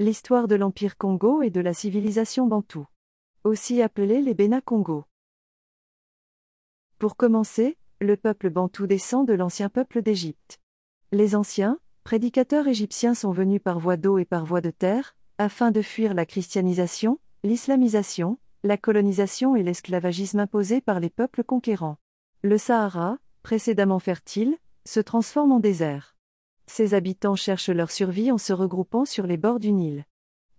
L'histoire de l'Empire Congo et de la civilisation bantoue. Aussi appelés les Bénin Congo. Pour commencer, le peuple bantou descend de l'ancien peuple d'Égypte. Les anciens, prédicateurs égyptiens sont venus par voie d'eau et par voie de terre, afin de fuir la christianisation, l'islamisation, la colonisation et l'esclavagisme imposés par les peuples conquérants. Le Sahara, précédemment fertile, se transforme en désert. Ses habitants cherchent leur survie en se regroupant sur les bords du Nil.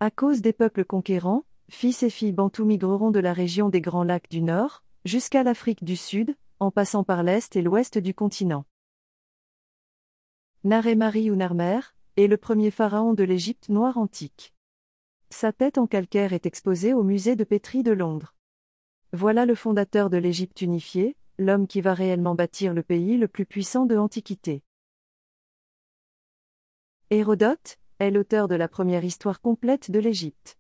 À cause des peuples conquérants, fils et filles bantous migreront de la région des Grands Lacs du Nord, jusqu'à l'Afrique du Sud, en passant par l'Est et l'Ouest du continent. Naré-Mari ou Narmer est le premier pharaon de l'Égypte noire antique. Sa tête en calcaire est exposée au musée de Pétri de Londres. Voilà le fondateur de l'Égypte unifiée, l'homme qui va réellement bâtir le pays le plus puissant de l'Antiquité. Hérodote est l'auteur de la première histoire complète de l'Égypte.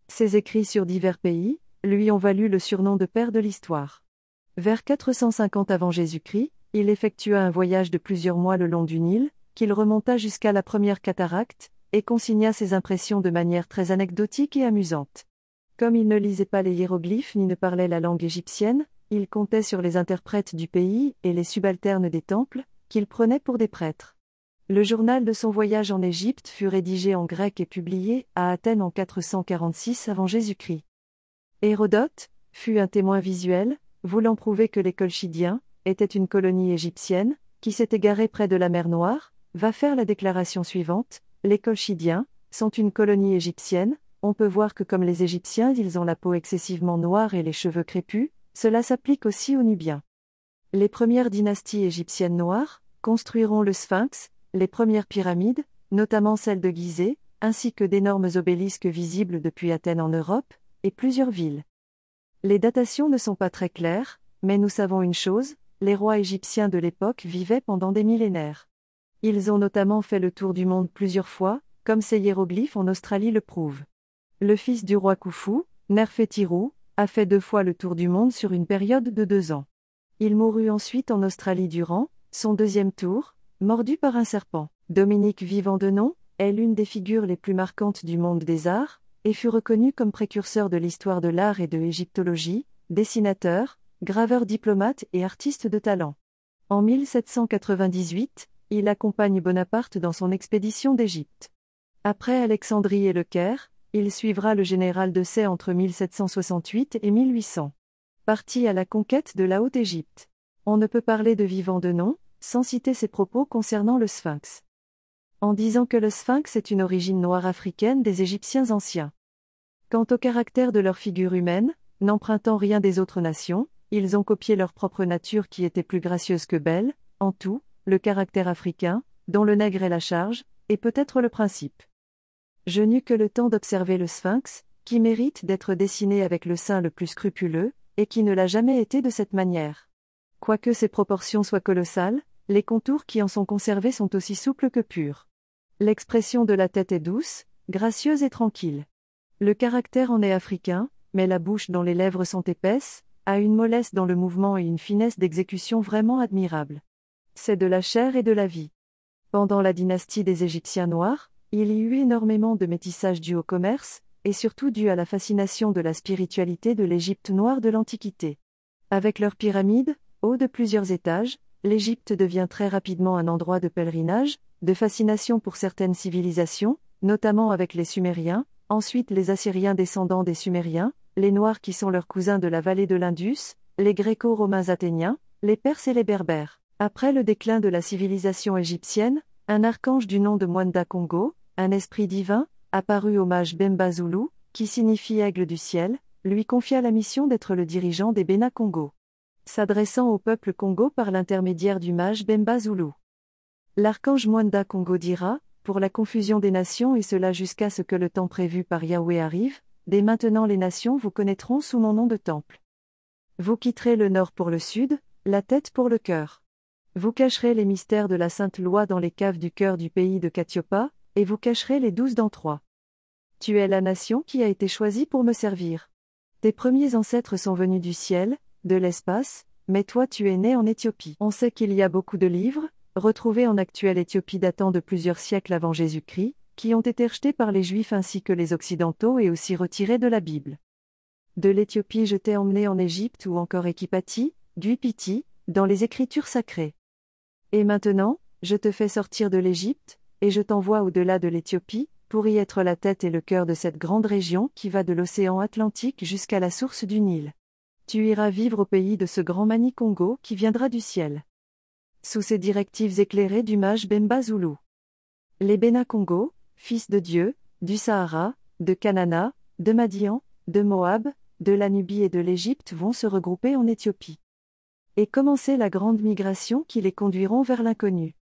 Ses écrits sur divers pays lui ont valu le surnom de père de l'histoire. Vers 450 avant Jésus-Christ, il effectua un voyage de plusieurs mois le long du Nil, qu'il remonta jusqu'à la première cataracte, et consigna ses impressions de manière très anecdotique et amusante. Comme il ne lisait pas les hiéroglyphes ni ne parlait la langue égyptienne, il comptait sur les interprètes du pays et les subalternes des temples, qu'il prenait pour des prêtres. Le journal de son voyage en Égypte fut rédigé en grec et publié à Athènes en 446 avant Jésus-Christ. Hérodote fut un témoin visuel, voulant prouver que les Colchidiens étaient une colonie égyptienne, qui s'est égarée près de la mer Noire, va faire la déclaration suivante: les Colchidiens sont une colonie égyptienne. On peut voir que comme les Égyptiens ils ont la peau excessivement noire et les cheveux crépus, cela s'applique aussi aux Nubiens. Les premières dynasties égyptiennes noires construiront le Sphinx, les premières pyramides, notamment celle de Gizeh, ainsi que d'énormes obélisques visibles depuis Athènes en Europe, et plusieurs villes. Les datations ne sont pas très claires, mais nous savons une chose, les rois égyptiens de l'époque vivaient pendant des millénaires. Ils ont notamment fait le tour du monde plusieurs fois, comme ces hiéroglyphes en Australie le prouvent. Le fils du roi Khufu, Nefertiti, a fait 2 fois le tour du monde sur une période de 2 ans. Il mourut ensuite en Australie durant son 2e tour, mordu par un serpent. Dominique Vivant-Denon est l'une des figures les plus marquantes du monde des arts, et fut reconnu comme précurseur de l'histoire de l'art et de l'égyptologie, dessinateur, graveur diplomate et artiste de talent. En 1798, il accompagne Bonaparte dans son expédition d'Égypte. Après Alexandrie et le Caire, il suivra le général de Sey entre 1768 et 1800. Parti à la conquête de la Haute-Égypte. On ne peut parler de Vivant-Denon sans citer ses propos concernant le Sphinx. En disant que le Sphinx est une origine noire africaine des Égyptiens anciens. Quant au caractère de leur figure humaine, n'empruntant rien des autres nations, ils ont copié leur propre nature qui était plus gracieuse que belle, en tout, le caractère africain, dont le nègre est la charge, et peut-être le principe. Je n'eus que le temps d'observer le Sphinx, qui mérite d'être dessiné avec le sein le plus scrupuleux, et qui ne l'a jamais été de cette manière. Quoique ses proportions soient colossales, les contours qui en sont conservés sont aussi souples que purs. L'expression de la tête est douce, gracieuse et tranquille. Le caractère en est africain, mais la bouche dont les lèvres sont épaisses, a une mollesse dans le mouvement et une finesse d'exécution vraiment admirable. C'est de la chair et de la vie. Pendant la dynastie des Égyptiens noirs, il y eut énormément de métissage dû au commerce, et surtout dû à la fascination de la spiritualité de l'Égypte noire de l'Antiquité. Avec leurs pyramides, hauts de plusieurs étages, l'Égypte devient très rapidement un endroit de pèlerinage, de fascination pour certaines civilisations, notamment avec les Sumériens, ensuite les Assyriens descendants des Sumériens, les Noirs qui sont leurs cousins de la vallée de l'Indus, les Gréco-romains athéniens, les Perses et les Berbères. Après le déclin de la civilisation égyptienne, un archange du nom de Mwanda Congo, un esprit divin, apparut au mage Bemba Zulu, qui signifie aigle du ciel, lui confia la mission d'être le dirigeant des Bénin Congo. S'adressant au peuple Congo par l'intermédiaire du mage Bemba Zulu. L'archange Mwanda Congo dira, pour la confusion des nations et cela jusqu'à ce que le temps prévu par Yahweh arrive, dès maintenant les nations vous connaîtront sous mon nom de temple. Vous quitterez le nord pour le sud, la tête pour le cœur. Vous cacherez les mystères de la sainte loi dans les caves du cœur du pays de Katiopa, et vous cacherez les 12 dans 3. Tu es la nation qui a été choisie pour me servir. Tes premiers ancêtres sont venus du ciel, de l'espace, mais toi tu es né en Éthiopie. On sait qu'il y a beaucoup de livres, retrouvés en actuelle Éthiopie datant de plusieurs siècles avant Jésus-Christ, qui ont été rejetés par les Juifs ainsi que les Occidentaux et aussi retirés de la Bible. De l'Éthiopie je t'ai emmené en Égypte ou encore Équipati, Duipiti, dans les Écritures sacrées. Et maintenant, je te fais sortir de l'Égypte, et je t'envoie au-delà de l'Éthiopie, pour y être la tête et le cœur de cette grande région qui va de l'océan Atlantique jusqu'à la source du Nil. Tu iras vivre au pays de ce grand Mani Congo qui viendra du ciel. Sous ces directives éclairées du mage Bemba Zoulou. Les Béna Congo, fils de Dieu, du Sahara, de Canana, de Madian, de Moab, de la Nubie et de l'Égypte vont se regrouper en Éthiopie. Et commencer la grande migration qui les conduiront vers l'inconnu.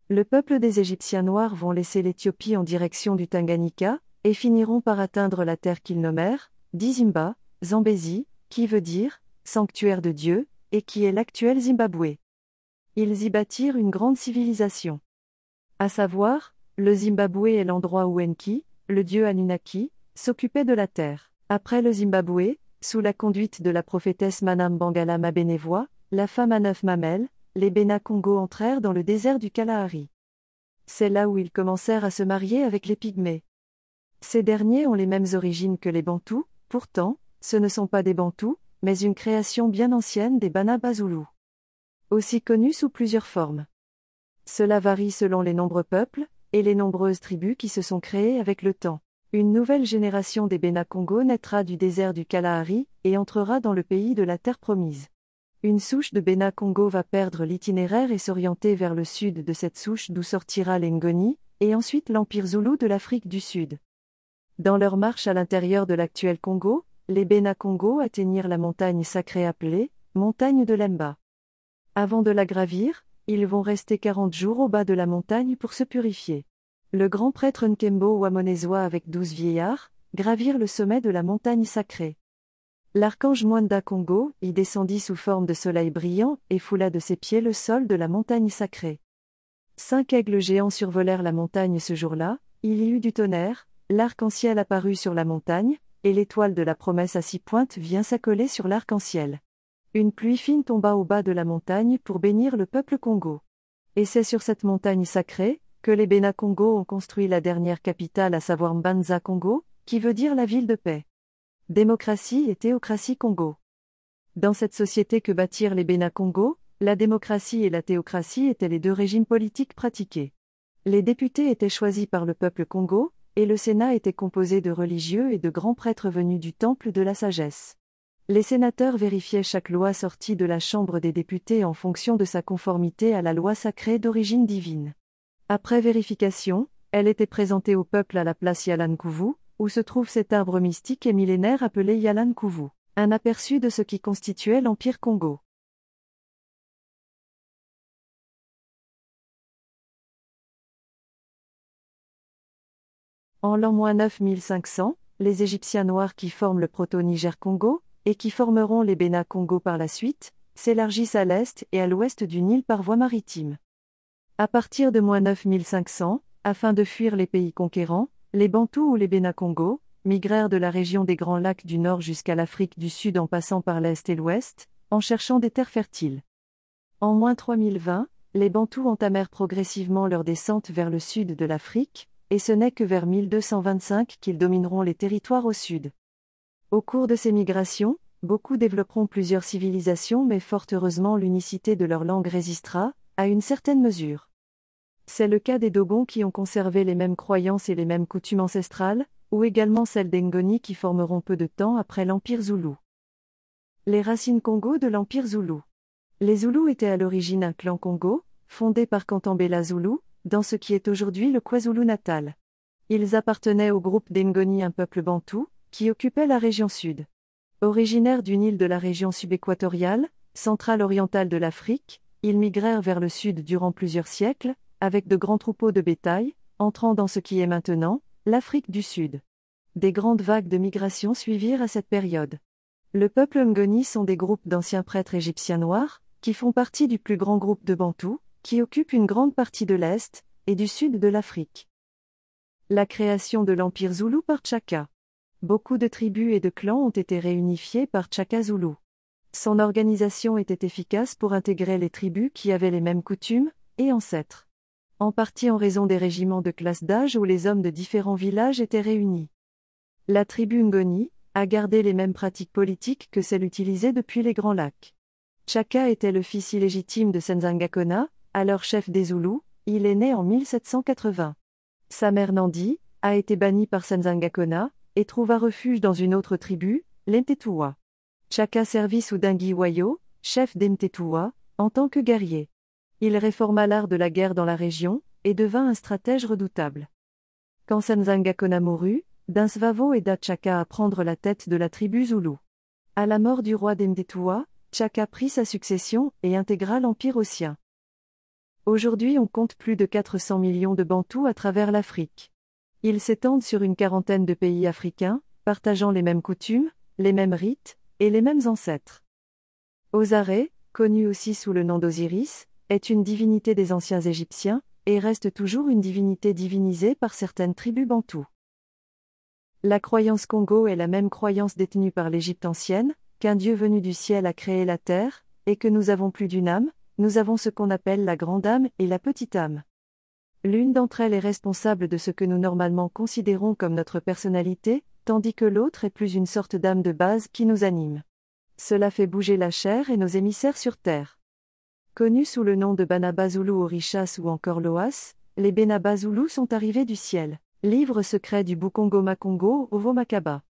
Le peuple des Égyptiens noirs vont laisser l'Éthiopie en direction du Tanganyika, et finiront par atteindre la terre qu'ils nommèrent Dizimba, Zambézi, qui veut dire sanctuaire de Dieu, et qui est l'actuel Zimbabwe. Ils y bâtirent une grande civilisation. À savoir, le Zimbabwe est l'endroit où Enki, le dieu Anunnaki, s'occupait de la terre. Après le Zimbabwe, sous la conduite de la prophétesse Manam Bangala Mabenevoa, la femme à 9 mamelles, les Béna Congo entrèrent dans le désert du Kalahari. C'est là où ils commencèrent à se marier avec les Pygmées. Ces derniers ont les mêmes origines que les Bantous, pourtant, ce ne sont pas des Bantous, mais une création bien ancienne des Bana Bazoulou. Aussi connus sous plusieurs formes. Cela varie selon les nombreux peuples, et les nombreuses tribus qui se sont créées avec le temps. Une nouvelle génération des Béna Congo naîtra du désert du Kalahari, et entrera dans le pays de la terre promise. Une souche de Béna Congo va perdre l'itinéraire et s'orienter vers le sud de cette souche d'où sortira l'Ngoni, et ensuite l'Empire Zoulou de l'Afrique du Sud. Dans leur marche à l'intérieur de l'actuel Congo, les Béna Congo atteignirent la montagne sacrée appelée montagne de Lemba. Avant de la gravir, ils vont rester 40 jours au bas de la montagne pour se purifier. Le grand prêtre Nkembo Wamonezwa avec 12 vieillards, gravirent le sommet de la montagne sacrée. L'archange Mwanda Congo y descendit sous forme de soleil brillant et foula de ses pieds le sol de la montagne sacrée. 5 aigles géants survolèrent la montagne ce jour-là, il y eut du tonnerre, l'arc-en-ciel apparut sur la montagne, et l'étoile de la promesse à 6 pointes vient s'accoler sur l'arc-en-ciel. Une pluie fine tomba au bas de la montagne pour bénir le peuple Congo. Et c'est sur cette montagne sacrée que les Béna Congo ont construit la dernière capitale à savoir Mbanza Congo, qui veut dire la ville de paix. Démocratie et théocratie Congo. Dans cette société que bâtirent les Béna Congo, la démocratie et la théocratie étaient les deux régimes politiques pratiqués. Les députés étaient choisis par le peuple Congo, et le Sénat était composé de religieux et de grands prêtres venus du temple de la sagesse. Les sénateurs vérifiaient chaque loi sortie de la Chambre des députés en fonction de sa conformité à la loi sacrée d'origine divine. Après vérification, elle était présentée au peuple à la place Yalan Kuvu, où se trouve cet arbre mystique et millénaire appelé Yalan Kuvu, un aperçu de ce qui constituait l'Empire Congo. En l'an -9500, les Égyptiens noirs qui forment le proto-Niger-Congo, et qui formeront les Béna Congo par la suite, s'élargissent à l'est et à l'ouest du Nil par voie maritime. À partir de -9500, afin de fuir les pays conquérants, les Bantous ou les Béna Congo migrèrent de la région des Grands Lacs du Nord jusqu'à l'Afrique du Sud en passant par l'Est et l'Ouest, en cherchant des terres fertiles. En -3020, les Bantous entamèrent progressivement leur descente vers le sud de l'Afrique, et ce n'est que vers 1225 qu'ils domineront les territoires au sud. Au cours de ces migrations, beaucoup développeront plusieurs civilisations mais fort heureusement l'unicité de leur langue résistera, à une certaine mesure. C'est le cas des Dogons qui ont conservé les mêmes croyances et les mêmes coutumes ancestrales, ou également celles des Ngoni qui formeront peu de temps après l'Empire Zoulou. Les racines Congo de l'Empire Zoulou. Les Zoulous étaient à l'origine un clan Congo, fondé par Kantambela Zoulou, dans ce qui est aujourd'hui le KwaZulu-Natal. Ils appartenaient au groupe des Ngoni, un peuple bantou, qui occupait la région sud. Originaires du Nil de la région subéquatoriale, centrale-orientale de l'Afrique, ils migrèrent vers le sud durant plusieurs siècles, avec de grands troupeaux de bétail, entrant dans ce qui est maintenant l'Afrique du Sud. Des grandes vagues de migration suivirent à cette période. Le peuple Ngoni sont des groupes d'anciens prêtres égyptiens noirs, qui font partie du plus grand groupe de Bantous, qui occupe une grande partie de l'Est et du Sud de l'Afrique. La création de l'Empire Zoulou par Tchaka. Beaucoup de tribus et de clans ont été réunifiés par Tchaka Zoulou. Son organisation était efficace pour intégrer les tribus qui avaient les mêmes coutumes et ancêtres. en partie en raison des régiments de classe d'âge où les hommes de différents villages étaient réunis. La tribu Ngoni a gardé les mêmes pratiques politiques que celles utilisées depuis les Grands Lacs. Chaka était le fils illégitime de Senzangakona, alors chef des Zoulous, il est né en 1780. Sa mère Nandi a été bannie par Senzangakona et trouva refuge dans une autre tribu, l'Mtetua. Chaka servit sous Dingui Wayo, chef d'Mtetua, en tant que guerrier. Il réforma l'art de la guerre dans la région et devint un stratège redoutable. Quand Senzangakona mourut, Dinsvavo aida Chaka à prendre la tête de la tribu Zoulou. À la mort du roi d'Mtetua, Chaka prit sa succession et intégra l'empire au sien. Aujourd'hui on compte plus de 400 millions de Bantous à travers l'Afrique. Ils s'étendent sur une quarantaine de pays africains, partageant les mêmes coutumes, les mêmes rites, et les mêmes ancêtres. Osaré, connu aussi sous le nom d'Osiris, est une divinité des anciens Égyptiens, et reste toujours une divinité divinisée par certaines tribus bantoues. La croyance Congo est la même croyance détenue par l'Égypte ancienne, qu'un Dieu venu du ciel a créé la terre, et que nous avons plus d'une âme, nous avons ce qu'on appelle la grande âme et la petite âme. L'une d'entre elles est responsable de ce que nous normalement considérons comme notre personnalité, tandis que l'autre est plus une sorte d'âme de base qui nous anime. Cela fait bouger la chair et nos émissaires sur terre. Connus sous le nom de Banaba Zoulou Orishas ou encore Loas, les Benaba Zoulous sont arrivés du ciel. Livre secret du Bukongo Makongo Ovo Makaba.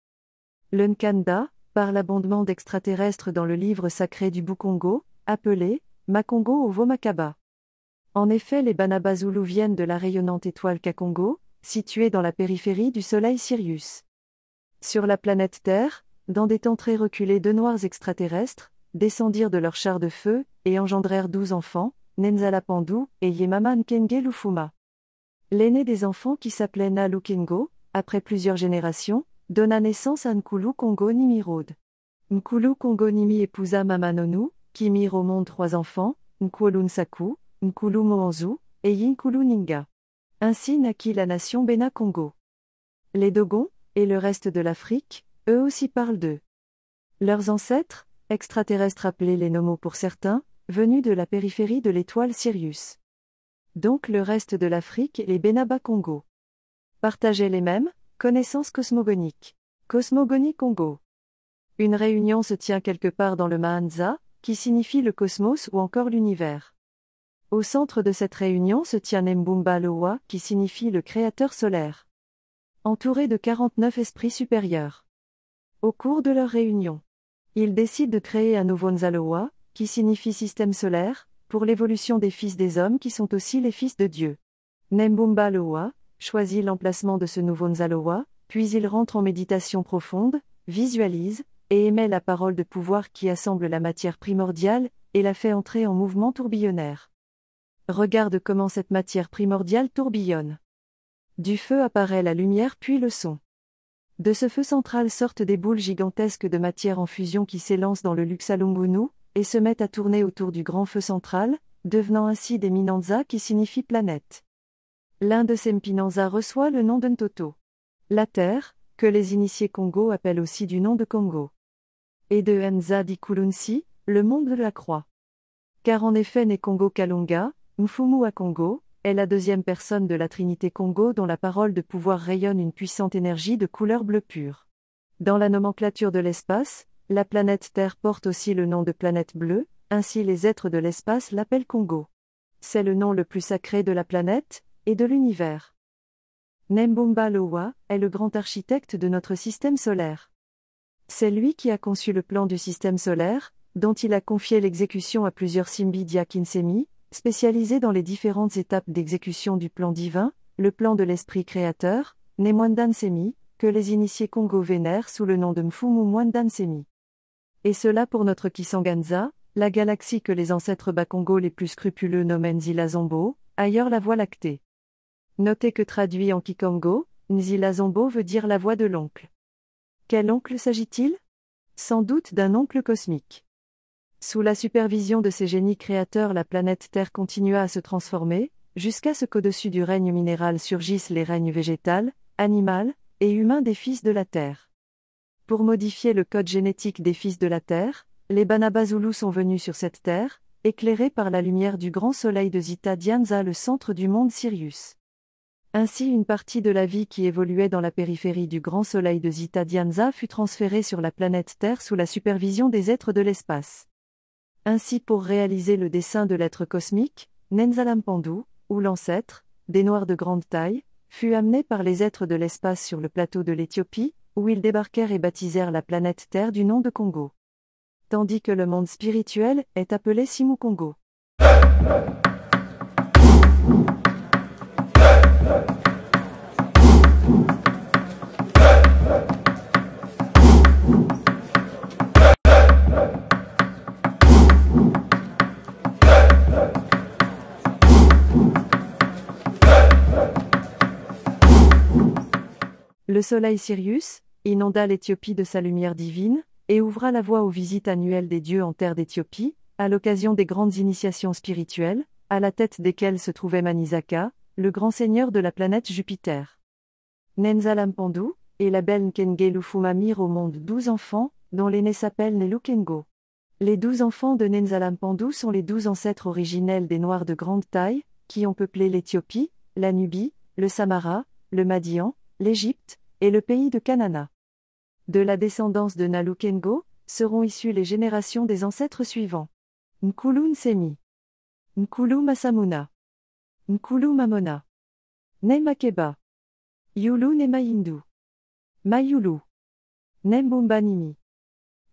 Le Nkanda, par l'abondement d'extraterrestres dans le livre sacré du Bukongo, appelé Makongo Ovo Makaba. En effet, les Banaba Zoulous viennent de la rayonnante étoile Kakongo, située dans la périphérie du soleil Sirius. Sur la planète Terre, dans des temps très reculés, deux noirs extraterrestres descendirent de leur char de feu et engendrèrent 12 enfants, Nenzala Pandou et Yemama Nkenge Lufuma. L'aîné des enfants, qui s'appelait Nalu Kengo, après plusieurs générations, donna naissance à Nkulu Kongo Nimirode. Nkulu Kongo Nimi épousa Mama Nonu, qui mirent au monde 3 enfants, Nkwolu Nsaku, Nkulu Moanzu, et Yinkulu Ninga. Ainsi naquit la nation Bena Congo. Les Dogons, et le reste de l'Afrique, eux aussi parlent d'eux. Leurs ancêtres, extraterrestres appelés les Nomos pour certains, venus de la périphérie de l'étoile Sirius. Donc le reste de l'Afrique et les Benaba Congo partageaient les mêmes connaissances cosmogoniques. Cosmogonie Congo. Une réunion se tient quelque part dans le Mahanza, qui signifie le cosmos ou encore l'univers. Au centre de cette réunion se tient Nembumba Loa, qui signifie le créateur solaire. Entouré de 49 esprits supérieurs. Au cours de leur réunion, ils décident de créer un nouveau Nzaloa, qui signifie système solaire, pour l'évolution des fils des hommes qui sont aussi les fils de Dieu. Nembumba Loa choisit l'emplacement de ce nouveau Nzaloa, puis il rentre en méditation profonde, visualise, et émet la parole de pouvoir qui assemble la matière primordiale, et la fait entrer en mouvement tourbillonnaire. Regarde comment cette matière primordiale tourbillonne. Du feu apparaît la lumière puis le son. De ce feu central sortent des boules gigantesques de matière en fusion qui s'élancent dans le Luxalungunu, et se mettent à tourner autour du grand feu central, devenant ainsi des Minanza qui signifient planète. L'un de ces Mpinanza reçoit le nom de Ntoto. La Terre, que les initiés Congo appellent aussi du nom de Congo. Et de Nza Dikulunsi, le monde de la croix. Car en effet Nekongo Kalonga, Mfumu à Congo, est la deuxième personne de la Trinité Congo dont la parole de pouvoir rayonne une puissante énergie de couleur bleu pur. Dans la nomenclature de l'espace, la planète Terre porte aussi le nom de planète bleue, ainsi les êtres de l'espace l'appellent Congo. C'est le nom le plus sacré de la planète, et de l'univers. Nembumba Loa est le grand architecte de notre système solaire. C'est lui qui a conçu le plan du système solaire, dont il a confié l'exécution à plusieurs Simbidia Kinsemi, spécialisés dans les différentes étapes d'exécution du plan divin, le plan de l'esprit créateur, Nemwandan Semi, que les initiés Congo vénèrent sous le nom de Mfumu Mwandan Semi. Et cela pour notre Kisanganza, la galaxie que les ancêtres Bakongo les plus scrupuleux nomment Nzila Zombo, ailleurs la Voie lactée. Notez que traduit en Kikongo, Nzila Zombo veut dire la voix de l'oncle. Quel oncle s'agit-il ? Sans doute d'un oncle cosmique. Sous la supervision de ces génies créateurs, la planète Terre continua à se transformer, jusqu'à ce qu'au-dessus du règne minéral surgissent les règnes végétal, animal et humain des fils de la Terre. Pour modifier le code génétique des fils de la Terre, les Banaba Zoulous sont venus sur cette terre, éclairé par la lumière du grand soleil de Zeta Dianza, le centre du monde Sirius. Ainsi, une partie de la vie qui évoluait dans la périphérie du grand soleil de Zeta Dianza fut transférée sur la planète Terre sous la supervision des êtres de l'espace. Ainsi, pour réaliser le dessein de l'être cosmique, Nenzalampandu, ou l'ancêtre, des Noirs de grande taille, fut amené par les êtres de l'espace sur le plateau de l'Éthiopie, où ils débarquèrent et baptisèrent la planète Terre du nom de Congo. Tandis que le monde spirituel est appelé Simu Congo. Le soleil Sirius inonda l'Éthiopie de sa lumière divine, et ouvra la voie aux visites annuelles des dieux en terre d'Éthiopie, à l'occasion des grandes initiations spirituelles, à la tête desquelles se trouvait Manisaka, le grand seigneur de la planète Jupiter. Nenzalampandu et la belle Nkenge Lufuma mirent au monde 12 enfants, dont l'aîné s'appelle Nelukengo. Les 12 enfants de Nenzalampandu sont les 12 ancêtres originels des Noirs de grande taille, qui ont peuplé l'Éthiopie, la Nubie, le Samara, le Madian, l'Égypte, et le pays de Canana. De la descendance de Nalukengo, seront issues les générations des ancêtres suivants. Nkulu Nsemi, Nkulu Masamuna, Nkulu Mamona, Nemakeba, Yulu Nemayindu, Mayulu, Nembumba Nimi,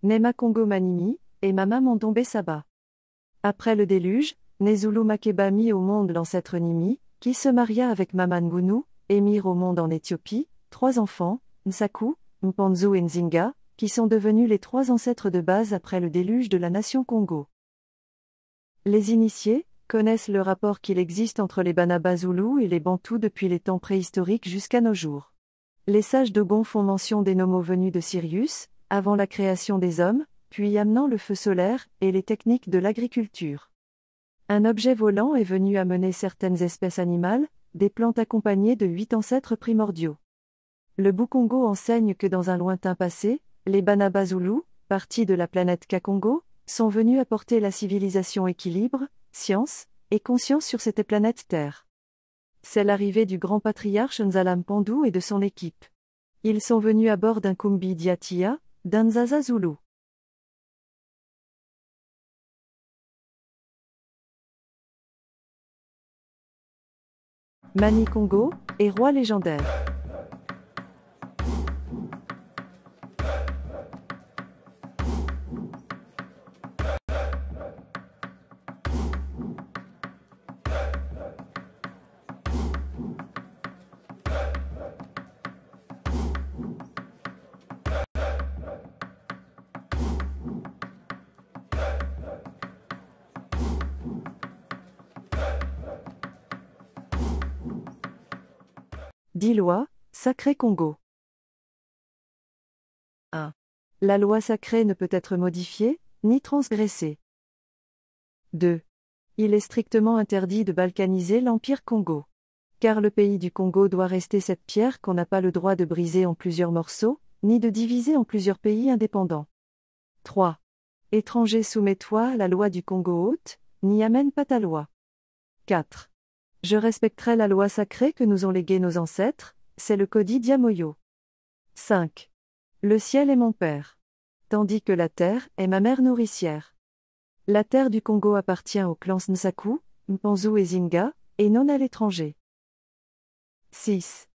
Nemakongo Manimi, et Mama Mondombe Saba. Après le déluge, Nezulu Makeba mit au monde l'ancêtre Nimi, qui se maria avec Mama Ngunu, et mirent au monde en Éthiopie 3 enfants, Nsaku, Mpanzu et Nzinga, qui sont devenus les 3 ancêtres de base après le déluge de la nation Congo. Les initiés connaissent le rapport qu'il existe entre les Banaba Zoulous et les Bantous depuis les temps préhistoriques jusqu'à nos jours. Les sages Dogon font mention des nomos venus de Sirius, avant la création des hommes, puis amenant le feu solaire et les techniques de l'agriculture. Un objet volant est venu amener certaines espèces animales, des plantes accompagnées de 8 ancêtres primordiaux. Le Bukongo enseigne que dans un lointain passé, les Banaba Zoulous, partis de la planète Kakongo, sont venus apporter la civilisation équilibre, science et conscience sur cette planète Terre. C'est l'arrivée du grand patriarche Nzalampandu et de son équipe. Ils sont venus à bord d'un Kumbi Diatia, d'un Nzaza Zoulou. Mani Congo est roi légendaire. Dit loi, sacrée Congo. 1. La loi sacrée ne peut être modifiée, ni transgressée. 2. Il est strictement interdit de balkaniser l'Empire Congo. Car le pays du Congo doit rester cette pierre qu'on n'a pas le droit de briser en plusieurs morceaux, ni de diviser en plusieurs pays indépendants. 3. Étranger, soumets-toi à la loi du Congo haute, n'y amène pas ta loi. 4. Je respecterai la loi sacrée que nous ont léguée nos ancêtres, c'est le Kodi Diamoyo. 5. Le ciel est mon père. Tandis que la terre est ma mère nourricière. La terre du Congo appartient aux clans Nsaku, Mpanzu et Zinga, et non à l'étranger. 6.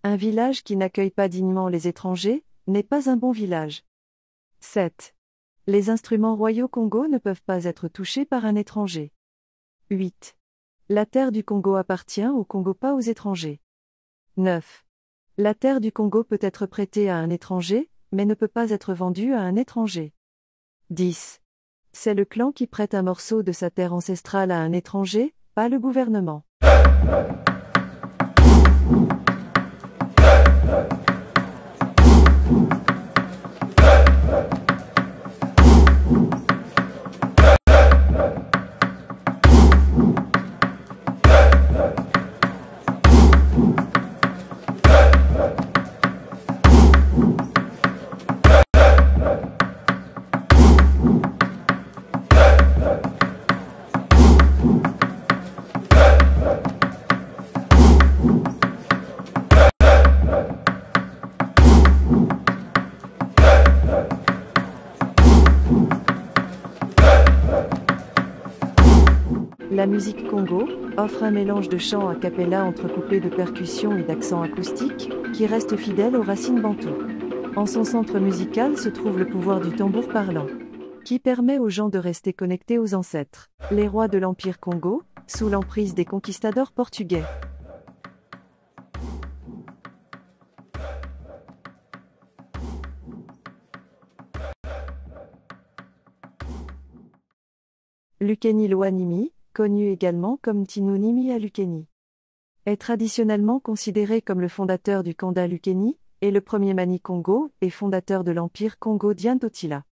Un village qui n'accueille pas dignement les étrangers, n'est pas un bon village. 7. Les instruments royaux Congo ne peuvent pas être touchés par un étranger. 8. La terre du Congo appartient au Congo, pas aux étrangers. 9. La terre du Congo peut être prêtée à un étranger, mais ne peut pas être vendue à un étranger. 10. C'est le clan qui prête un morceau de sa terre ancestrale à un étranger, pas le gouvernement. La musique congo offre un mélange de chants a cappella entrecoupé de percussions et d'accents acoustiques, qui reste fidèle aux racines bantoues. En son centre musical se trouve le pouvoir du tambour parlant, qui permet aux gens de rester connectés aux ancêtres. Les rois de l'Empire Congo, sous l'emprise des conquistadors portugais. Lukeni Loanimi, connu également comme Ntinu Nimi Lukeni, est traditionnellement considéré comme le fondateur du Kanda Lukeni, et le premier Mani Congo, et fondateur de l'Empire Congo-Dien Totila.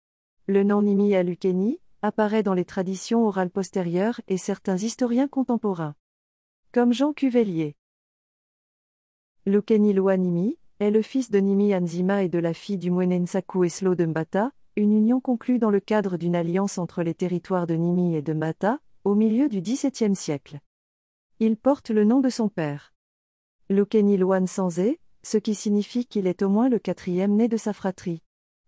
Le nom Nimi Lukeni apparaît dans les traditions orales postérieures et certains historiens contemporains, comme Jean Cuvelier. Lukeni Loanimi est le fils de Nimi Anzima et de la fille du Mwene Nsaku Eslo de Mbata, une union conclue dans le cadre d'une alliance entre les territoires de Nimi et de Mbata, au milieu du XVIIe siècle. Il porte le nom de son père, Lukeni Loan Sanzé, ce qui signifie qu'il est au moins le quatrième né de sa fratrie.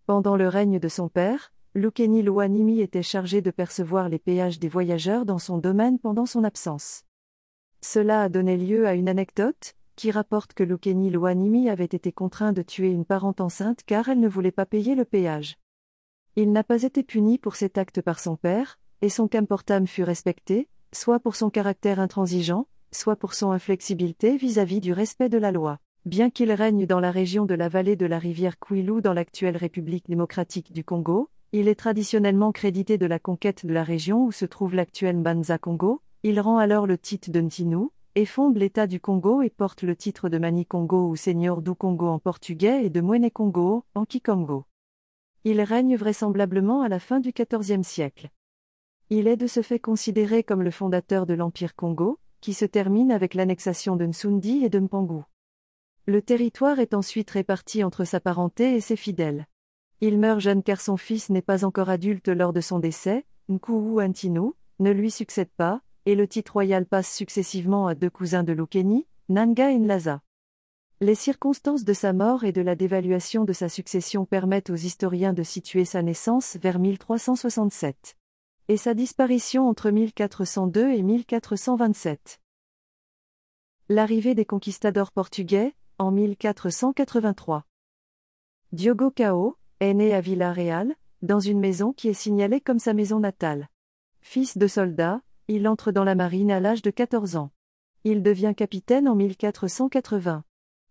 Pendant le règne de son père, Lukeni Loanimi était chargé de percevoir les péages des voyageurs dans son domaine pendant son absence. Cela a donné lieu à une anecdote, qui rapporte que Lukeni Loanimi avait été contraint de tuer une parente enceinte car elle ne voulait pas payer le péage. Il n'a pas été puni pour cet acte par son père, et son comportement fut respecté, soit pour son caractère intransigeant, soit pour son inflexibilité vis-à-vis du respect de la loi. Bien qu'il règne dans la région de la vallée de la rivière Kwilu dans l'actuelle République démocratique du Congo, il est traditionnellement crédité de la conquête de la région où se trouve l'actuel Mbanza-Congo. Il rend alors le titre de Ntinu, et fonde l'État du Congo et porte le titre de Mani Congo ou Seigneur du Congo en portugais et de Mwene Congo, en Kikongo. Il règne vraisemblablement à la fin du XIVe siècle. Il est de ce fait considéré comme le fondateur de l'Empire Congo, qui se termine avec l'annexation de Nsundi et de Mpangu. Le territoire est ensuite réparti entre sa parenté et ses fidèles. Il meurt jeune car son fils n'est pas encore adulte lors de son décès, Nkuu Ntinu ne lui succède pas, et le titre royal passe successivement à deux cousins de Lukeni, Nanga et Nlaza. Les circonstances de sa mort et de la dévaluation de sa succession permettent aux historiens de situer sa naissance vers 1367 et sa disparition entre 1402 et 1427. L'arrivée des conquistadors portugais, en 1483. Diogo Cao est né à Vila Real, dans une maison qui est signalée comme sa maison natale. Fils de soldat, il entre dans la marine à l'âge de 14 ans. Il devient capitaine en 1480.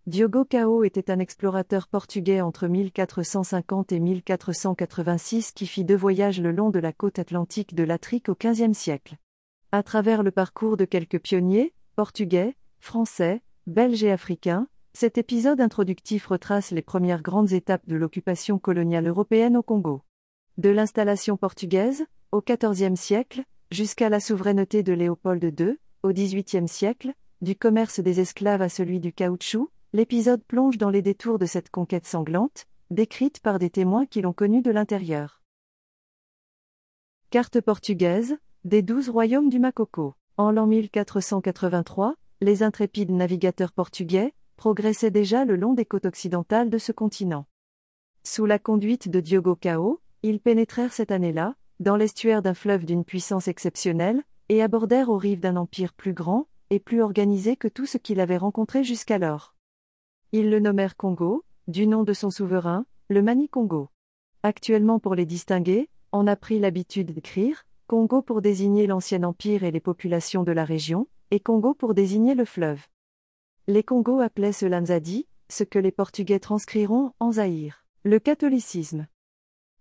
Diogo Cao était un explorateur portugais entre 1450 et 1486 qui fit 2 voyages le long de la côte atlantique de l'Afrique au XVe siècle. À travers le parcours de quelques pionniers, portugais, français, belges et africains, cet épisode introductif retrace les premières grandes étapes de l'occupation coloniale européenne au Congo. De l'installation portugaise, au XIVe siècle, jusqu'à la souveraineté de Léopold II, au XVIIIe siècle, du commerce des esclaves à celui du caoutchouc, l'épisode plonge dans les détours de cette conquête sanglante, décrite par des témoins qui l'ont connue de l'intérieur. Carte portugaise, des 12 royaumes du Makoko. En l'an 1483, les intrépides navigateurs portugais progressaient déjà le long des côtes occidentales de ce continent. Sous la conduite de Diogo Cao, ils pénétrèrent cette année-là, dans l'estuaire d'un fleuve d'une puissance exceptionnelle, et abordèrent aux rives d'un empire plus grand, et plus organisé que tout ce qu'il avait rencontré jusqu'alors. Ils le nommèrent Congo, du nom de son souverain, le Mani Congo. Actuellement pour les distinguer, on a pris l'habitude d'écrire Congo pour désigner l'ancien empire et les populations de la région, et Congo pour désigner le fleuve. Les Congos appelaient cela Nzadi, ce que les Portugais transcriront en Zaïre. Le catholicisme.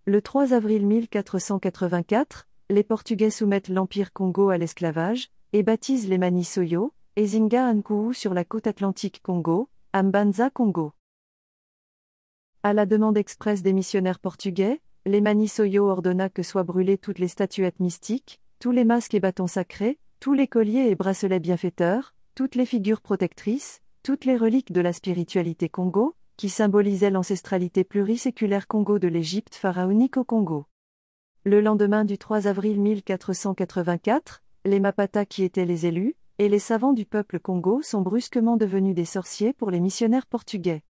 Le 3 avril 1484, les Portugais soumettent l'Empire Congo à l'esclavage, et baptisent les Mani-Soyo, et Zinga Nkuu sur la côte atlantique Congo, à Mbanza-Congo. À la demande expresse des missionnaires portugais, les Mani-Soyo ordonna que soient brûlées toutes les statuettes mystiques, tous les masques et bâtons sacrés, tous les colliers et bracelets bienfaiteurs, toutes les figures protectrices, toutes les reliques de la spiritualité Congo, qui symbolisaient l'ancestralité pluriséculaire Congo de l'Égypte pharaonique au Congo. Le lendemain du 3 avril 1484, les Mapata qui étaient les élus, et les savants du peuple Congo sont brusquement devenus des sorciers pour les missionnaires portugais.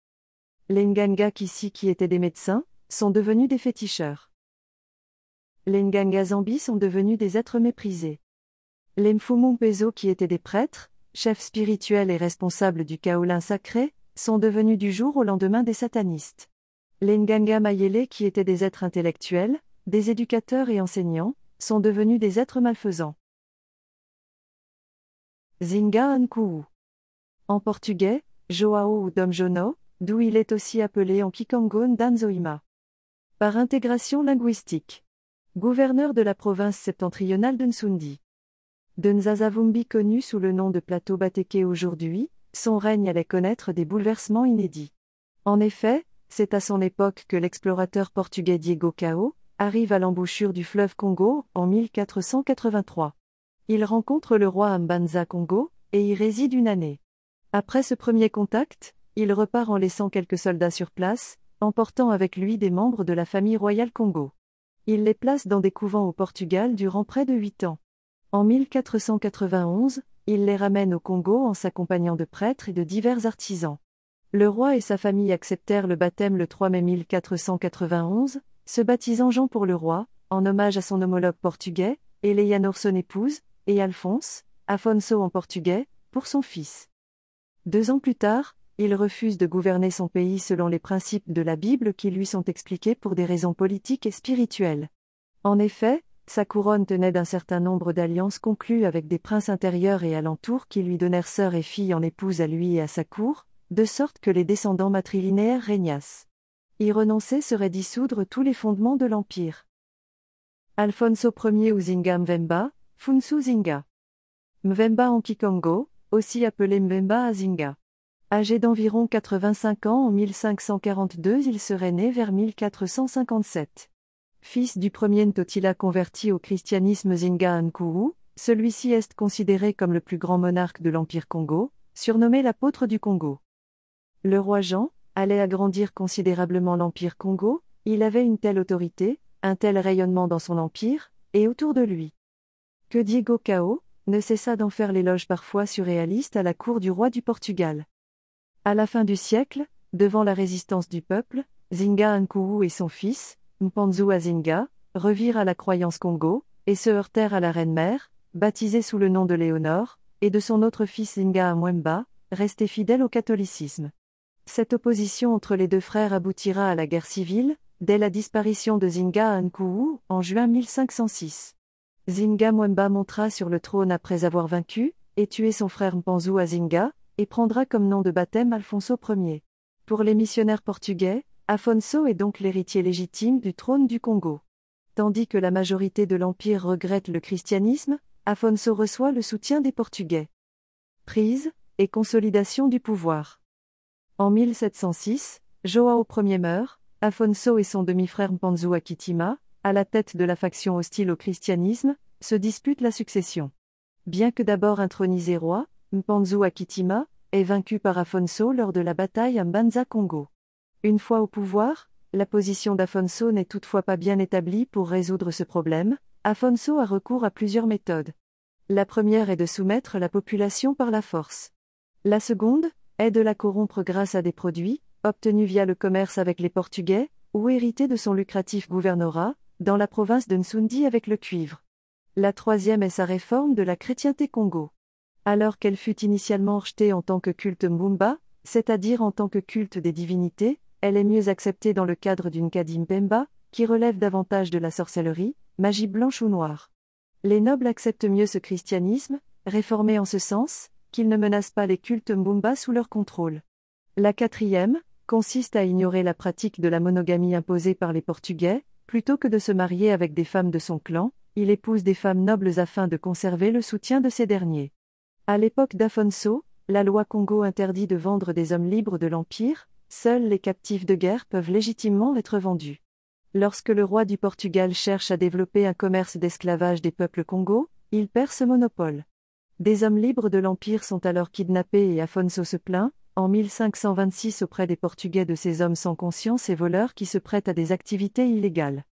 Les Nganga Kisi qui étaient des médecins, sont devenus des féticheurs. Les Nganga Zambi sont devenus des êtres méprisés. Les Mfumumpezo qui étaient des prêtres, chefs spirituels et responsables du Kaolin sacré, sont devenus du jour au lendemain des satanistes. Les Nganga Mayele qui étaient des êtres intellectuels, des éducateurs et enseignants, sont devenus des êtres malfaisants. Zinga Nkuu. En portugais, Joao ou Dom Jono, d'où il est aussi appelé en Kikongo Ndanzoima. Par intégration linguistique. Gouverneur de la province septentrionale de Nsundi. De Nzazavumbi connu sous le nom de plateau Bateke aujourd'hui, son règne allait connaître des bouleversements inédits. En effet, c'est à son époque que l'explorateur portugais Diego Cao arrive à l'embouchure du fleuve Congo, en 1483. Il rencontre le roi Mbanza Congo, et y réside une année. Après ce premier contact, il repart en laissant quelques soldats sur place, emportant avec lui des membres de la famille royale Congo. Il les place dans des couvents au Portugal durant près de 8 ans. En 1491, il les ramène au Congo en s'accompagnant de prêtres et de divers artisans. Le roi et sa famille acceptèrent le baptême le 3 mai 1491, se baptisant Jean pour le roi, en hommage à son homologue portugais, Eleanor son épouse, et Alphonse, Afonso en portugais, pour son fils. 2 ans plus tard, il refuse de gouverner son pays selon les principes de la Bible qui lui sont expliqués pour des raisons politiques et spirituelles. En effet, sa couronne tenait d'un certain nombre d'alliances conclues avec des princes intérieurs et alentours qui lui donnèrent sœurs et filles en épouse à lui et à sa cour, de sorte que les descendants matrilinéaires régnassent. Y renoncer serait dissoudre tous les fondements de l'Empire. Alfonso Ier ou Zinga Mvemba, Funsu Zinga. Mvemba en Kikongo, aussi appelé Mvemba à Zinga. Âgé d'environ 85 ans en 1542, il serait né vers 1457. Fils du premier Ntotila converti au christianisme Zinga Nkuu, celui-ci est considéré comme le plus grand monarque de l'Empire Congo, surnommé l'apôtre du Congo. Le roi Jean allait agrandir considérablement l'Empire Congo, il avait une telle autorité, un tel rayonnement dans son empire, et autour de lui, que Diego Cao ne cessa d'en faire l'éloge parfois surréaliste à la cour du roi du Portugal. À la fin du siècle, devant la résistance du peuple, Zinga Nkuu et son fils, Mpanzu Azinga, revirent à la croyance Congo, et se heurtèrent à la reine-mère, baptisée sous le nom de Léonore, et de son autre fils Zinga Mwemba, resté fidèle au catholicisme. Cette opposition entre les deux frères aboutira à la guerre civile, dès la disparition de Zinga Nkuu, en juin 1506. Zinga Mwemba montera sur le trône après avoir vaincu et tué son frère Mpanzu Azinga, et prendra comme nom de baptême Alfonso Ier. Pour les missionnaires portugais, Afonso est donc l'héritier légitime du trône du Congo. Tandis que la majorité de l'Empire regrette le christianisme, Afonso reçoit le soutien des Portugais. Prise et consolidation du pouvoir. En 1706, Joao Ier meurt, Afonso et son demi-frère Mpanzu Akitima, à la tête de la faction hostile au christianisme, se disputent la succession. Bien que d'abord intronisé roi, Mpanzu Akitima est vaincu par Afonso lors de la bataille à Mbanza-Congo. Une fois au pouvoir, la position d'Afonso n'est toutefois pas bien établie pour résoudre ce problème. Afonso a recours à plusieurs méthodes. La première est de soumettre la population par la force. La seconde est de la corrompre grâce à des produits, obtenus via le commerce avec les Portugais, ou hérités de son lucratif gouvernorat, dans la province de Nsundi avec le cuivre. La troisième est sa réforme de la chrétienté Congo. Alors qu'elle fut initialement rejetée en tant que culte Mbumba, c'est-à-dire en tant que culte des divinités, elle est mieux acceptée dans le cadre d'une Kadimpemba, qui relève davantage de la sorcellerie, magie blanche ou noire. Les nobles acceptent mieux ce christianisme, réformé en ce sens, qu'il ne menace pas les cultes Mbumba sous leur contrôle. La quatrième consiste à ignorer la pratique de la monogamie imposée par les Portugais, plutôt que de se marier avec des femmes de son clan, il épouse des femmes nobles afin de conserver le soutien de ces derniers. À l'époque d'Afonso, la loi Congo interdit de vendre des hommes libres de l'Empire, seuls les captifs de guerre peuvent légitimement être vendus. Lorsque le roi du Portugal cherche à développer un commerce d'esclavage des peuples Congo, il perd ce monopole. Des hommes libres de l'Empire sont alors kidnappés et Afonso se plaint, en 1526 auprès des Portugais de ces hommes sans conscience et voleurs qui se prêtent à des activités illégales.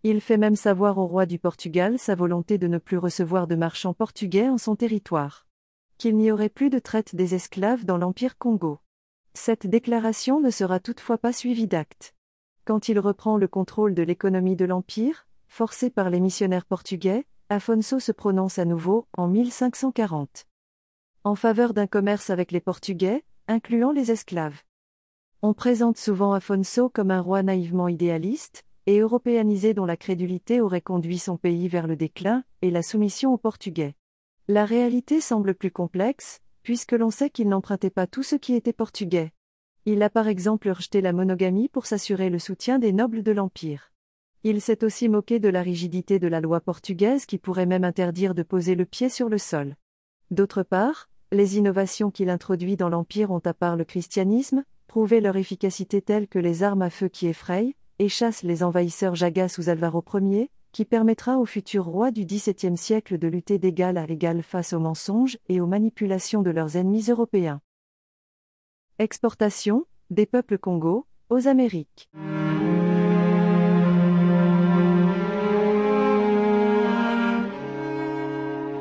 Il fait même savoir au roi du Portugal sa volonté de ne plus recevoir de marchands portugais en son territoire. Qu'il n'y aurait plus de traite des esclaves dans l'Empire Congo. Cette déclaration ne sera toutefois pas suivie d'actes. Quand il reprend le contrôle de l'économie de l'Empire, forcé par les missionnaires portugais, Afonso se prononce à nouveau, en 1540. En faveur d'un commerce avec les Portugais, incluant les esclaves. On présente souvent Afonso comme un roi naïvement idéaliste, et européanisé dont la crédulité aurait conduit son pays vers le déclin, et la soumission aux Portugais. La réalité semble plus complexe, puisque l'on sait qu'il n'empruntait pas tout ce qui était portugais. Il a par exemple rejeté la monogamie pour s'assurer le soutien des nobles de l'Empire. Il s'est aussi moqué de la rigidité de la loi portugaise qui pourrait même interdire de poser le pied sur le sol. D'autre part, les innovations qu'il introduit dans l'Empire ont, à part le christianisme, prouvé leur efficacité telle que les armes à feu qui effrayent et chassent les envahisseurs Jaga sous Alvaro Ier, qui permettra au futur roi du XVIIe siècle de lutter d'égal à égal face aux mensonges et aux manipulations de leurs ennemis européens. Exportation, des peuples Congo, aux Amériques.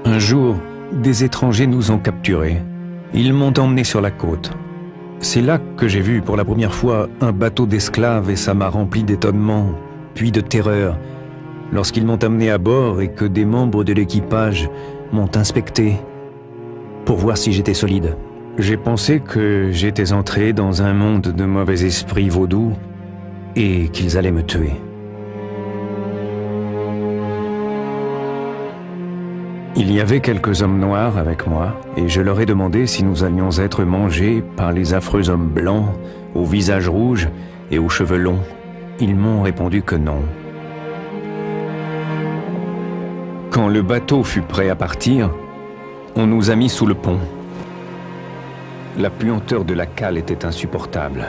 Un jour, des étrangers nous ont capturés. Ils m'ont emmené sur la côte. C'est là que j'ai vu pour la première fois un bateau d'esclaves et ça m'a rempli d'étonnement, puis de terreur, lorsqu'ils m'ont amené à bord et que des membres de l'équipage m'ont inspecté pour voir si j'étais solide. J'ai pensé que j'étais entré dans un monde de mauvais esprits vaudous et qu'ils allaient me tuer. Il y avait quelques hommes noirs avec moi, et je leur ai demandé si nous allions être mangés par les affreux hommes blancs, au visage rouge et aux cheveux longs. Ils m'ont répondu que non. Quand le bateau fut prêt à partir, on nous a mis sous le pont. La puanteur de la cale était insupportable.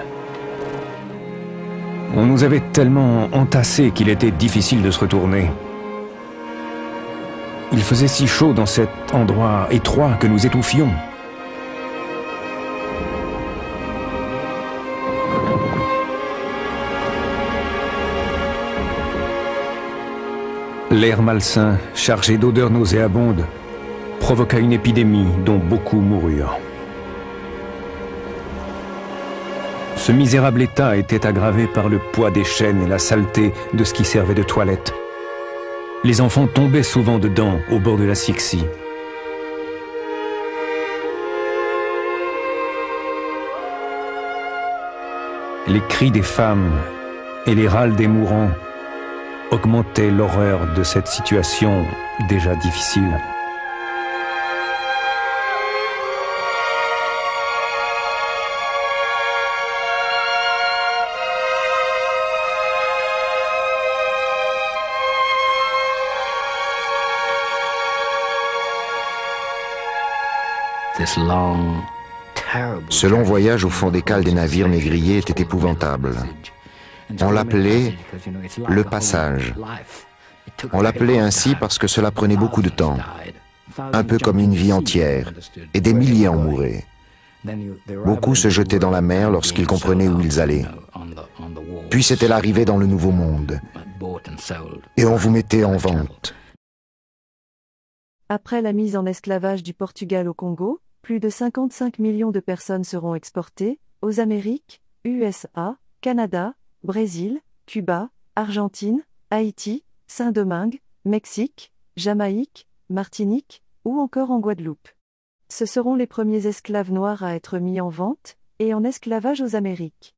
On nous avait tellement entassés qu'il était difficile de se retourner. Il faisait si chaud dans cet endroit étroit que nous étouffions. L'air malsain, chargé d'odeurs nauséabondes, provoqua une épidémie dont beaucoup moururent. Ce misérable état était aggravé par le poids des chaînes et la saleté de ce qui servait de toilette. Les enfants tombaient souvent dedans, au bord de l'asphyxie. Les cris des femmes et les râles des mourants augmentaient l'horreur de cette situation déjà difficile. Ce long voyage au fond des cales des navires négriers était épouvantable. On l'appelait le passage. On l'appelait ainsi parce que cela prenait beaucoup de temps, un peu comme une vie entière, et des milliers en mouraient. Beaucoup se jetaient dans la mer lorsqu'ils comprenaient où ils allaient. Puis c'était l'arrivée dans le Nouveau Monde, et on vous mettait en vente. Après la mise en esclavage du Portugal au Congo, plus de 55 millions de personnes seront exportées, aux Amériques, USA, Canada, Brésil, Cuba, Argentine, Haïti, Saint-Domingue, Mexique, Jamaïque, Martinique, ou encore en Guadeloupe. Ce seront les premiers esclaves noirs à être mis en vente, et en esclavage aux Amériques.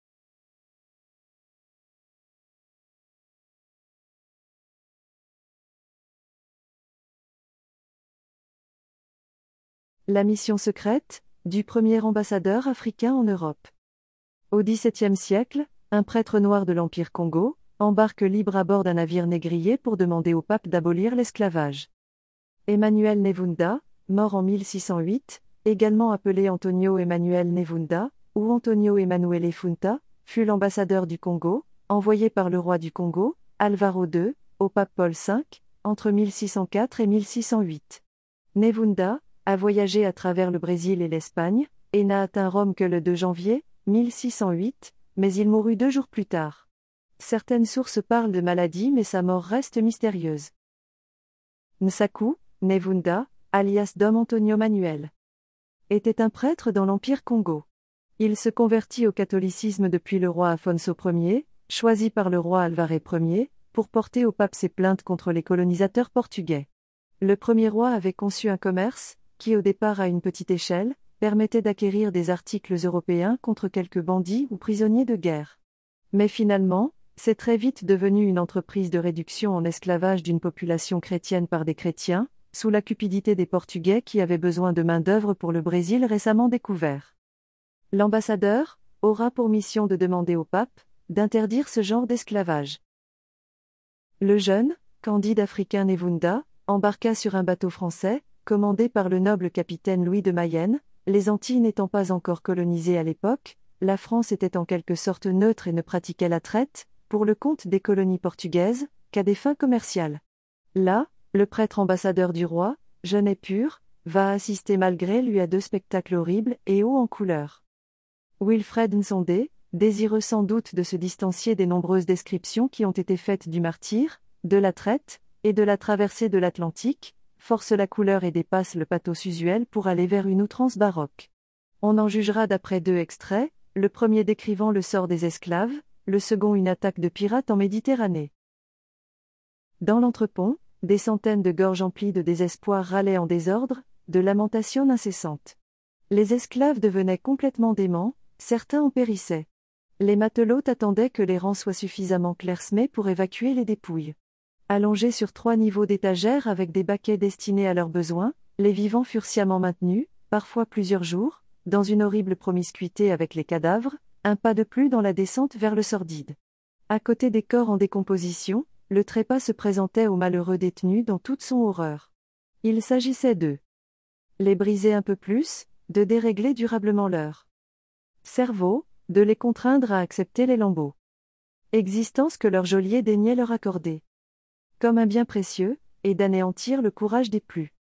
La mission secrète, du premier ambassadeur africain en Europe. Au XVIIe siècle, un prêtre noir de l'Empire Congo embarque libre à bord d'un navire négrier pour demander au pape d'abolir l'esclavage. Emmanuel Nevunda, mort en 1608, également appelé Antonio Emmanuel Nevunda, ou Antonio Emanuele Funta, fut l'ambassadeur du Congo, envoyé par le roi du Congo, Alvaro II, au pape Paul V, entre 1604 et 1608. Nevunda a voyagé à travers le Brésil et l'Espagne, et n'a atteint Rome que le 2 janvier 1608, mais il mourut 2 jours plus tard. Certaines sources parlent de maladie mais sa mort reste mystérieuse. Nsaku, Nevunda, alias Dom Antonio Manuel, était un prêtre dans l'Empire Congo. Il se convertit au catholicisme depuis le roi Afonso Ier, choisi par le roi Alvarez Ier, pour porter au pape ses plaintes contre les colonisateurs portugais. Le premier roi avait conçu un commerce, qui au départ à une petite échelle, permettait d'acquérir des articles européens contre quelques bandits ou prisonniers de guerre. Mais finalement, c'est très vite devenu une entreprise de réduction en esclavage d'une population chrétienne par des chrétiens, sous la cupidité des Portugais qui avaient besoin de main-d'œuvre pour le Brésil récemment découvert. L'ambassadeur aura pour mission de demander au pape d'interdire ce genre d'esclavage. Le jeune, candide africain Nevunda, embarqua sur un bateau français, commandé par le noble capitaine Louis de Mayenne. Les Antilles n'étant pas encore colonisées à l'époque, la France était en quelque sorte neutre et ne pratiquait la traite, pour le compte des colonies portugaises, qu'à des fins commerciales. Là, le prêtre ambassadeur du roi, jeune et pur, va assister malgré lui à 2 spectacles horribles et hauts en couleur. Wilfred Nsondé, désireux sans doute de se distancier des nombreuses descriptions qui ont été faites du martyre, de la traite, et de la traversée de l'Atlantique, force la couleur et dépasse le pathos usuel pour aller vers une outrance baroque. On en jugera d'après 2 extraits, le premier décrivant le sort des esclaves, le second une attaque de pirates en Méditerranée. Dans l'entrepont, des centaines de gorges emplies de désespoir râlaient en désordre, de lamentations incessantes. Les esclaves devenaient complètement déments, certains en périssaient. Les matelots attendaient que les rangs soient suffisamment clairsemés pour évacuer les dépouilles. Allongés sur 3 niveaux d'étagères avec des baquets destinés à leurs besoins, les vivants furent sciemment maintenus, parfois plusieurs jours, dans une horrible promiscuité avec les cadavres, un pas de plus dans la descente vers le sordide. À côté des corps en décomposition, le trépas se présentait aux malheureux détenus dans toute son horreur. Il s'agissait de les briser un peu plus, de dérégler durablement leur cerveau, de les contraindre à accepter les lambeaux. Existence que leur geôlier daignait leur accorder. Comme un bien précieux, et d'anéantir le courage des plus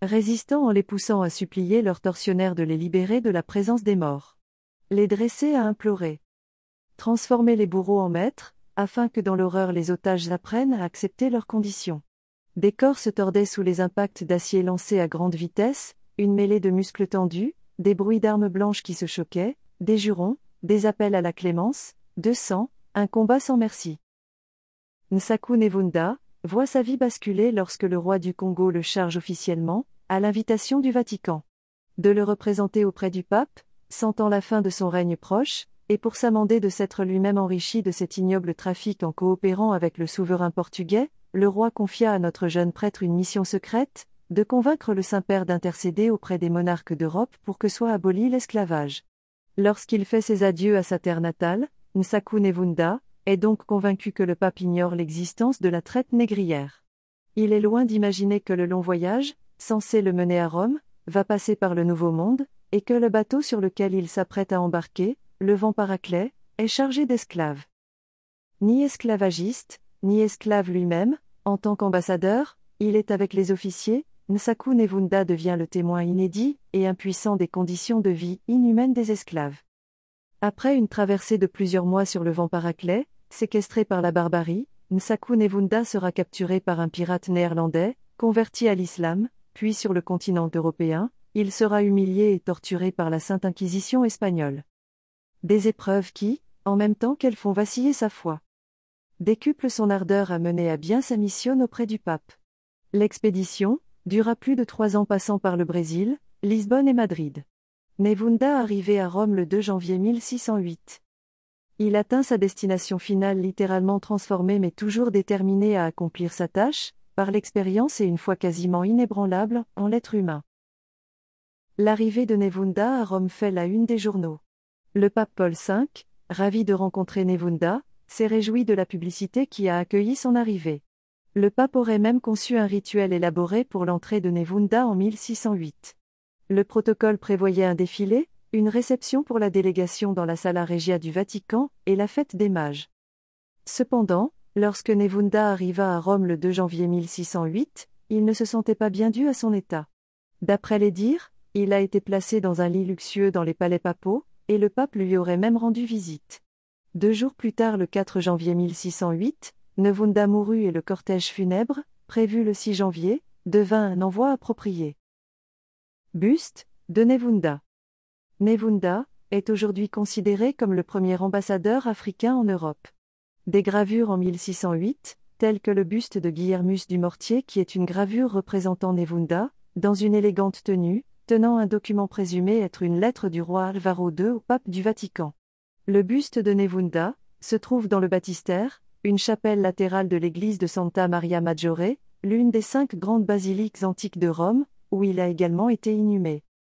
résistants en les poussant à supplier leurs tortionnaires de les libérer de la présence des morts. Les dresser à implorer. Transformer les bourreaux en maîtres, afin que dans l'horreur les otages apprennent à accepter leurs conditions. Des corps se tordaient sous les impacts d'acier lancés à grande vitesse, une mêlée de muscles tendus, des bruits d'armes blanches qui se choquaient, des jurons, des appels à la clémence, de sang, un combat sans merci. Nsaku Nevunda voit sa vie basculer lorsque le roi du Congo le charge officiellement, à l'invitation du Vatican, de le représenter auprès du pape, sentant la fin de son règne proche, et pour s'amender de s'être lui-même enrichi de cet ignoble trafic en coopérant avec le souverain portugais, le roi confia à notre jeune prêtre une mission secrète, de convaincre le Saint-Père d'intercéder auprès des monarques d'Europe pour que soit aboli l'esclavage. Lorsqu'il fait ses adieux à sa terre natale, Nsaku Nevunda est donc convaincu que le pape ignore l'existence de la traite négrière. Il est loin d'imaginer que le long voyage, censé le mener à Rome, va passer par le Nouveau Monde, et que le bateau sur lequel il s'apprête à embarquer, le vent Paraclet, est chargé d'esclaves. Ni esclavagiste, ni esclave lui-même, en tant qu'ambassadeur, il est avec les officiers. Nsaku Nevunda devient le témoin inédit et impuissant des conditions de vie inhumaines des esclaves. Après une traversée de plusieurs mois sur le vent Paraclet, séquestré par la barbarie, Nsaku Nevunda sera capturé par un pirate néerlandais, converti à l'islam, puis sur le continent européen, il sera humilié et torturé par la Sainte Inquisition espagnole. Des épreuves qui, en même temps qu'elles font vaciller sa foi, décuplent son ardeur à mener à bien sa mission auprès du pape. L'expédition dura plus de 3 ans passant par le Brésil, Lisbonne et Madrid. Nevunda arrivé à Rome le 2 janvier 1608. Il atteint sa destination finale littéralement transformé mais toujours déterminé à accomplir sa tâche, par l'expérience et une foi quasiment inébranlable en l'être humain. L'arrivée de Nevunda à Rome fait la une des journaux. Le pape Paul V, ravi de rencontrer Nevunda, s'est réjoui de la publicité qui a accueilli son arrivée. Le pape aurait même conçu un rituel élaboré pour l'entrée de Nevunda en 1608. Le protocole prévoyait un défilé, une réception pour la délégation dans la Sala Regia du Vatican et la fête des mages. Cependant, lorsque Nevunda arriva à Rome le 2 janvier 1608, il ne se sentait pas bien dû à son état. D'après les dires, il a été placé dans un lit luxueux dans les palais papaux, et le pape lui aurait même rendu visite. 2 jours plus tard, le 4 janvier 1608, Nevunda mourut et le cortège funèbre, prévu le 6 janvier, devint un envoi approprié. Buste de Nevunda. Nevunda est aujourd'hui considéré comme le premier ambassadeur africain en Europe. Des gravures en 1608, tels que le buste de Guillermus du Mortier qui est une gravure représentant Nevunda, dans une élégante tenue, tenant un document présumé être une lettre du roi Alvaro II au pape du Vatican. Le buste de Nevunda se trouve dans le baptistère, une chapelle latérale de l'église de Santa Maria Maggiore, l'une des 5 grandes basiliques antiques de Rome, où il a également été inhumé.